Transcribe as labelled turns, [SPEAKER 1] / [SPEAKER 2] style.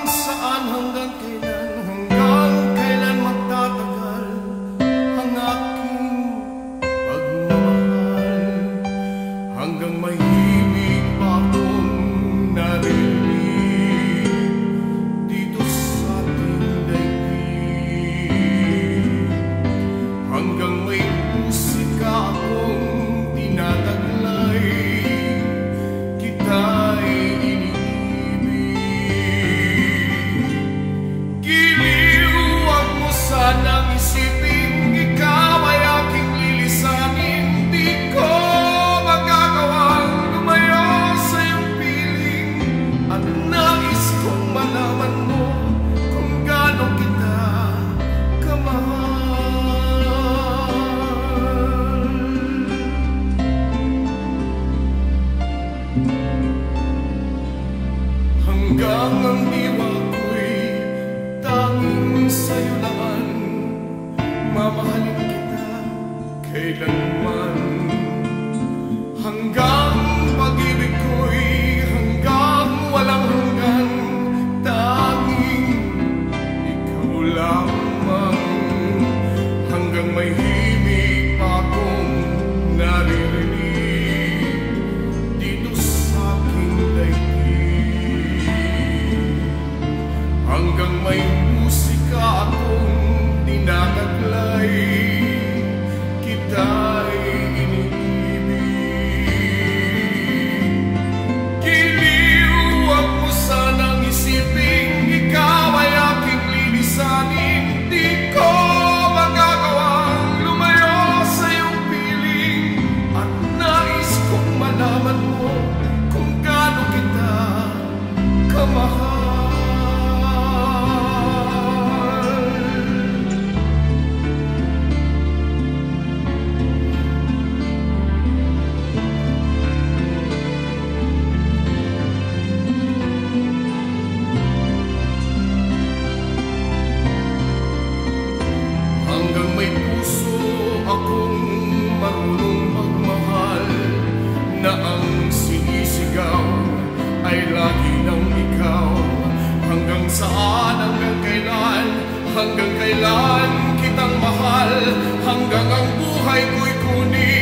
[SPEAKER 1] saan hanggang kailan magtatagal ang aking pagmamahal, hanggang may himig pa akong narinig dito sa ating daigdig, hanggang may musika akong tinataglay, kita'y sanang isipin, ikaw ay aking lilisanin. Di ko magagawang lumayo sa iyong piling, at nais kong malaman mo kung gaano kita kamahal. Hanggang ang diwa ko'y tanging sa'yo lang, mamahalin kita kailanman, hanggang pag-ibig ko'y hanggang walang hanggan, tanging ikaw lamang, hanggang may himig pa akong naririnig dito sa aking daigdig, hanggang may musika akong tinataglay, kita'y iniibig. Giliw, huwag mo sanang isipin, ikaw ay aking lilisanin. Di ko magagawang lumayo sa iyong piling, at nais kong malaman mo kung gaano kita kamahal. Hanggang may puso akong marunong magmahal, na ang sinisigaw ay lagi ng ikaw. Hanggang saan, hanggang kailan kitang mahal, hanggang ang buhay ko'y kunin